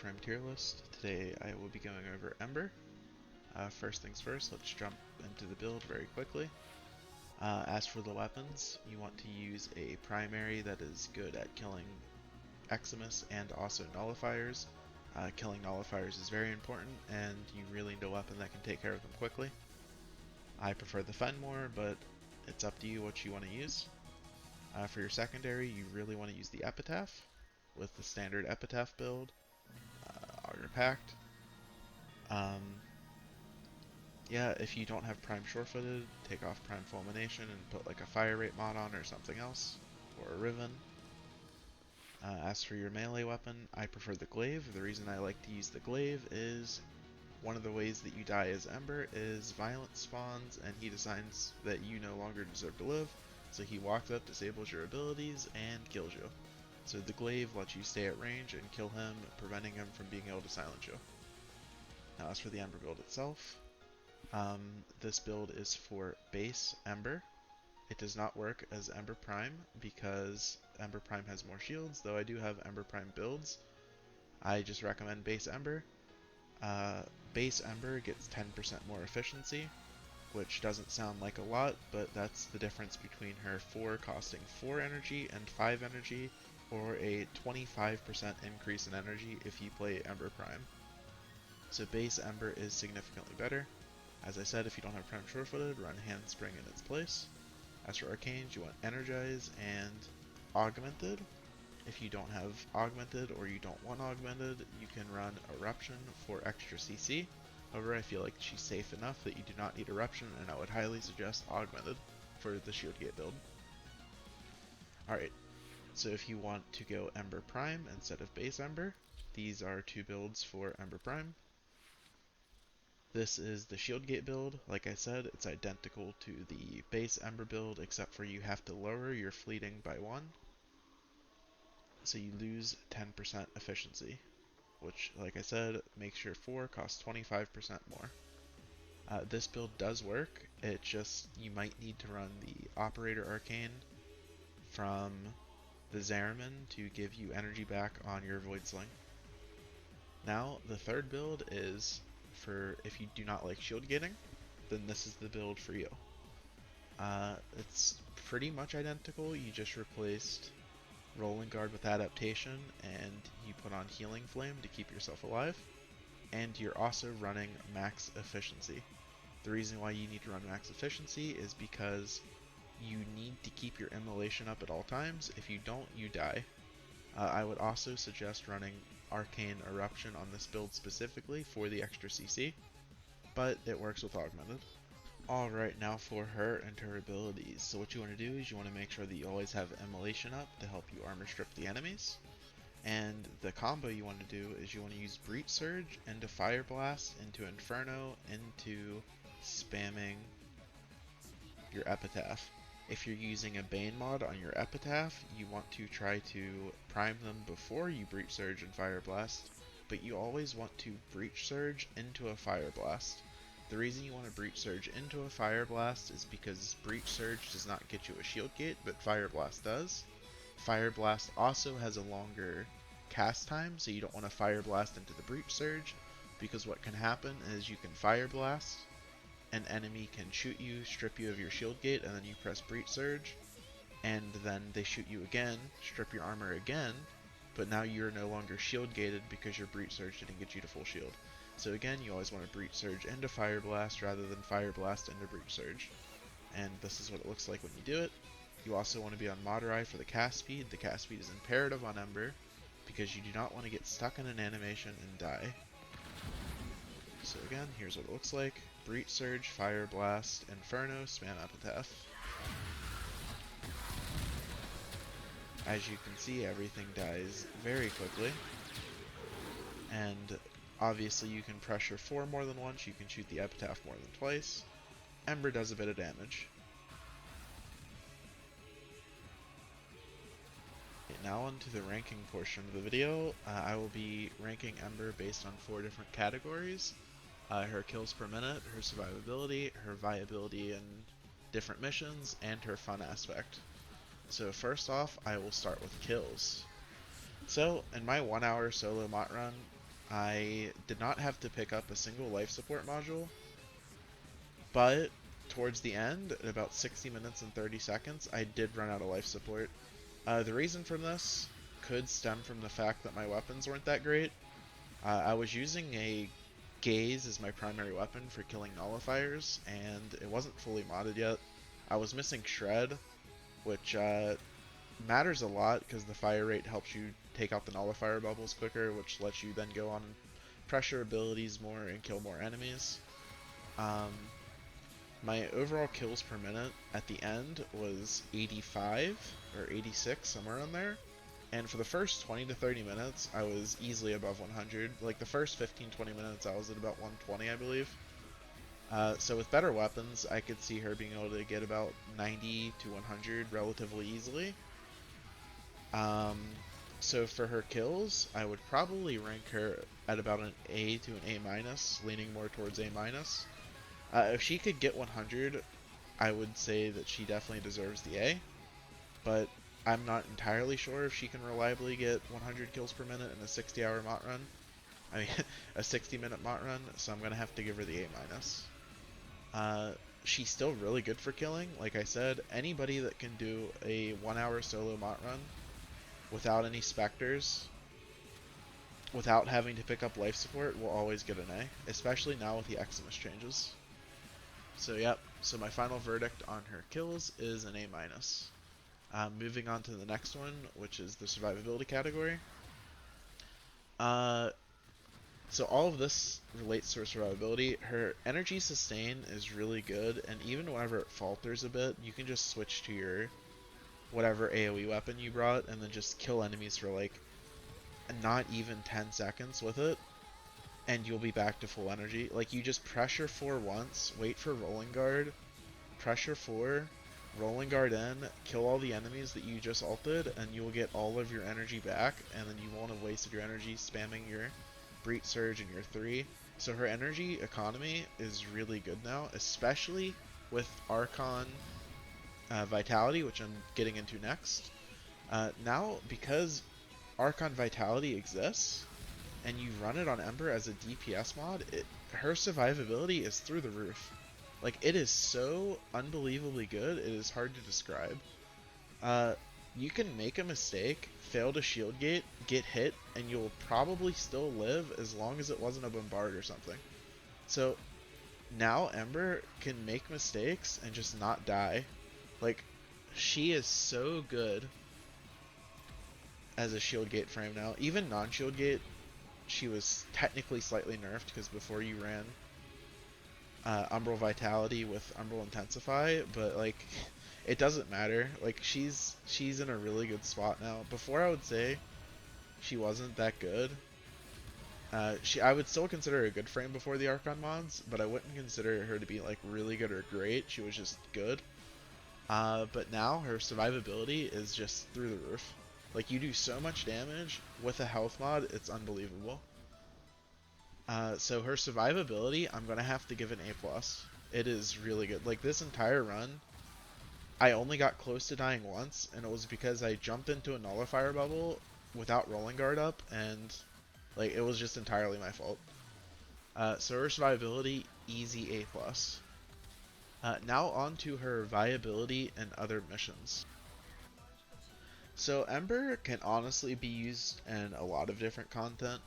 Warframe tier list. Today I will be going over Ember. First things first, let's jump into the build very quickly. As for the weapons, you want to use a primary that is good at killing Eximus and also nullifiers. Killing nullifiers is very important, and you really need a weapon that can take care of them quickly. I prefer the Fenmore, but it's up to you what you want to use. For your secondary, you really want to use the Epitaph with the standard Epitaph build. Auger Pact. Yeah, if you don't have Prime Sure-Footed, take off Prime Fulmination and put like a Fire Rate mod on or something else, or a Riven. As for your melee weapon, I prefer the Glaive. The reason I like to use the Glaive is one of the ways that you die as Ember is Violence spawns and he decides that you no longer deserve to live, so he walks up, disables your abilities, and kills you. So the Glaive lets you stay at range and kill him, preventing him from being able to silence you. Now as for the Ember build itself, this build is for base Ember. It does not work as Ember Prime because Ember Prime has more shields, though I do have Ember Prime builds. I just recommend base Ember. Base Ember gets 10% more efficiency, which doesn't sound like a lot, but that's the difference between her 4 costing 4 energy and 5 energy, or a 25% increase in energy if you play Ember Prime. So base Ember is significantly better. As I said, if you don't have Prime Sure-Footed, run Handspring in its place. As for Arcanes, you want Energize and Augmented. If you don't have Augmented or you don't want Augmented, you can run Eruption for extra CC. However, I feel like she's safe enough that you do not need Eruption, and I would highly suggest Augmented for the Shield Gate build. Alright, so if you want to go Ember Prime instead of base Ember, these are two builds for Ember Prime. This is the Shield Gate build. Like I said, it's identical to the base Ember build, except for you have to lower your fleeting by 1. So you lose 10% efficiency, which, like I said, makes your 4 cost 25% more. This build does work, it just, you might need to run the Operator Arcane from the Zariman to give you energy back on your Void Sling. Now, the third build is for if you do not like shield gating, then this is the build for you. It's pretty much identical, you just replaced Rolling Guard with Adaptation and you put on Healing Flame to keep yourself alive, and you're also running max efficiency. The reason why you need to run max efficiency is because you need to keep your immolation up at all times. If you don't, you die. I would also suggest running Arcane Eruption on this build specifically for the extra CC, but it works with Augmented. Alright, now for her and her abilities. So what you want to do is you want to make sure that you always have Immolation up to help you armor strip the enemies. And the combo you want to do is you want to use Breach Surge into Fire Blast, into Inferno, into spamming your Epitaph. If you're using a Bane mod on your Epitaph, you want to try to prime them before you Breach Surge and Fire Blast, but you always want to Breach Surge into a Fire Blast. The reason you want to Breach Surge into a Fire Blast is because Breach Surge does not get you a Shield Gate, but Fire Blast does. Fire Blast also has a longer cast time, so you don't want to Fire Blast into the Breach Surge, because what can happen is you can Fire Blast, an enemy can shoot you, strip you of your Shield Gate, and then you press Breach Surge, and then they shoot you again, strip your armor again, but now you're no longer Shield Gated because your Breach Surge didn't get you to full shield. So again, you always want to Breach Surge into Fire Blast rather than Fire Blast into Breach Surge. And this is what it looks like when you do it. You also want to be on Moderai for the cast speed. The cast speed is imperative on Ember because you do not want to get stuck in an animation and die. So again, here's what it looks like. Breach Surge, Fire Blast, Inferno, spam Epitaph. As you can see, everything dies very quickly. And obviously you can pressure 4 more than once, you can shoot the Epitaph more than twice. Ember does a bit of damage. Okay, now on to the ranking portion of the video. I will be ranking Ember based on 4 different categories. Her kills per minute, her survivability, her viability in different missions, and her fun aspect. So first off, I will start with kills. So in my 1 hour solo MOT run, I did not have to pick up a single life support module, but towards the end, at about 60 minutes and 30 seconds, I did run out of life support. The reason for this could stem from the fact that my weapons weren't that great. I was using a gaze as my primary weapon for killing nullifiers, and it wasn't fully modded yet. I was missing shred, which matters a lot because the fire rate helps you take out the nullifier bubbles quicker, which lets you then go on pressure abilities more and kill more enemies. Um, my overall kills per minute at the end was 85 or 86, somewhere in there. And for the first 20 to 30 minutes, I was easily above 100. Like the first 15-20 minutes, I was at about 120, I believe. So with better weapons, I could see her being able to get about 90 to 100 relatively easily. Um, so for her kills, I would probably rank her at about an A to an A minus, leaning more towards A minus. If she could get 100, I would say that she definitely deserves the A, but I'm not entirely sure if she can reliably get 100 kills per minute in a 60-hour mot run. I mean, a 60-minute mot run, so I'm going to have to give her the A minus. She's still really good for killing. Like I said, anybody that can do a 1-hour solo mot run without any specters, without having to pick up life support, will always get an A, especially now with the Eximus changes. So yep, so my final verdict on her kills is an A minus. Moving on to the next one, which is the survivability category. So all of this relates to her survivability. Her energy sustain is really good, and even whenever it falters a bit, you can just switch to your whatever AoE weapon you brought, and then just kill enemies for like not even 10 seconds with it, and you'll be back to full energy. Like you just pressure 4 once, wait for rolling guard, pressure 4, rolling guard in, kill all the enemies that you just ulted, and you will get all of your energy back, and then you won't have wasted your energy spamming your Breach Surge and your 3. So her energy economy is really good now, especially with Archon Vitality, which I'm getting into next. Now, because Archon Vitality exists, and you run it on Ember as a DPS mod, her survivability is through the roof. Like, it is so unbelievably good, it is hard to describe. You can make a mistake, fail to shield gate, get hit, and you'll probably still live as long as it wasn't a bombard or something. So, now Ember can make mistakes and just not die. Like, she is so good as a shield gate frame now. Even non-shield gate, she was technically slightly nerfed, because before you ran Umbral Vitality with Umbral Intensify, but like it doesn't matter. Like she's in a really good spot now. Before I would say she wasn't that good. I would still consider her a good frame before the Archon mods, but I wouldn't consider her to be like really good or great. She was just good. But now her survivability is just through the roof. Like you do so much damage with a health mod, it's unbelievable. So her survivability, I'm gonna have to give an A+. It is really good. Like this entire run, I only got close to dying once, and it was because I jumped into a nullifier bubble without rolling guard up, and like it was just entirely my fault. So her survivability, easy A+. Now on to her viability and other missions. So Ember can honestly be used in a lot of different content.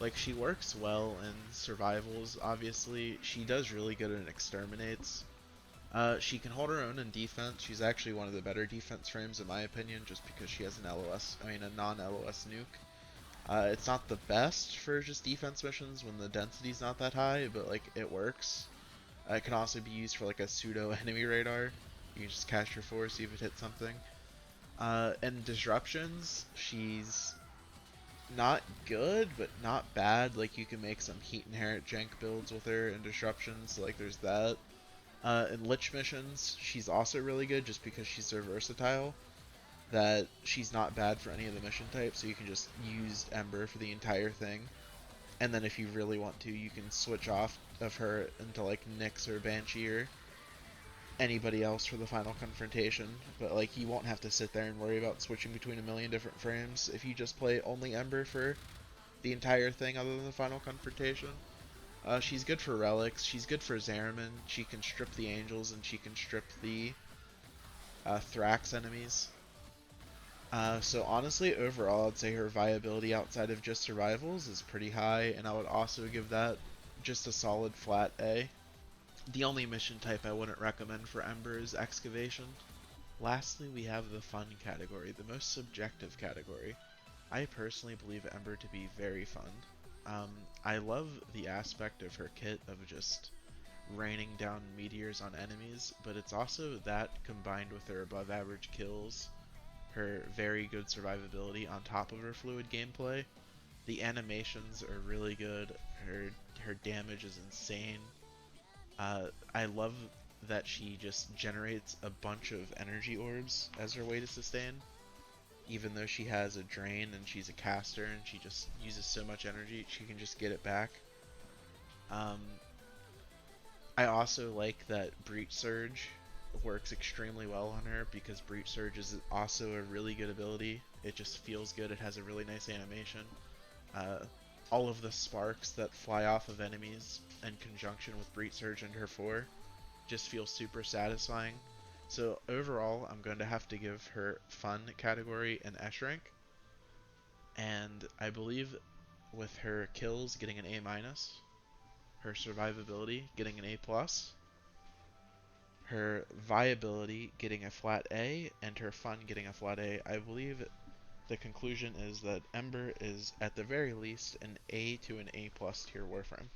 Like she works well in survivals, obviously. She does really good in exterminates. She can hold her own in defense. She's actually one of the better defense frames in my opinion, just because she has a non-LOS nuke. It's not the best for just defense missions when the density's not that high, but like it works. It can also be used for like a pseudo enemy radar. You can just cast your force, see if it hits something. And disruptions, she's not good, but not bad. Like you can make some heat inherent jank builds with her and disruptions, so like there's that. In lich missions, she's also really good just because she's so versatile that she's not bad for any of the mission types, so you can just use Ember for the entire thing. And then if you really want to, you can switch off of her into like Nyx or Banshee or anybody else for the final confrontation, but like you won't have to sit there and worry about switching between a million different frames if you just play only Ember for the entire thing other than the final confrontation. She's good for relics. She's good for Zariman. She can strip the angels and she can strip the Thrax enemies. So honestly, overall, I'd say her viability outside of just survivals is pretty high, and I would also give that just a solid flat A. The only mission type I wouldn't recommend for Ember is excavation. Lastly, we have the fun category, the most subjective category. I personally believe Ember to be very fun. I love the aspect of her kit of just raining down meteors on enemies, but it's also that combined with her above average kills, her very good survivability on top of her fluid gameplay. The animations are really good. Her damage is insane. I love that she just generates a bunch of energy orbs as her way to sustain. Even though she has a drain and she's a caster and she just uses so much energy, she can just get it back. Um, I also like that Breach Surge works extremely well on her because Breach Surge is also a really good ability. It just feels good. It has a really nice animation. Uh, all of the sparks that fly off of enemies in conjunction with Breach Surge and her 4 just feel super satisfying. So overall, I'm going to have to give her fun category an S rank, and I believe with her kills getting an A minus, her survivability getting an A plus, her viability getting a flat A, and her fun getting a flat A, I believe the conclusion is that Ember is at the very least an A to an A plus tier Warframe.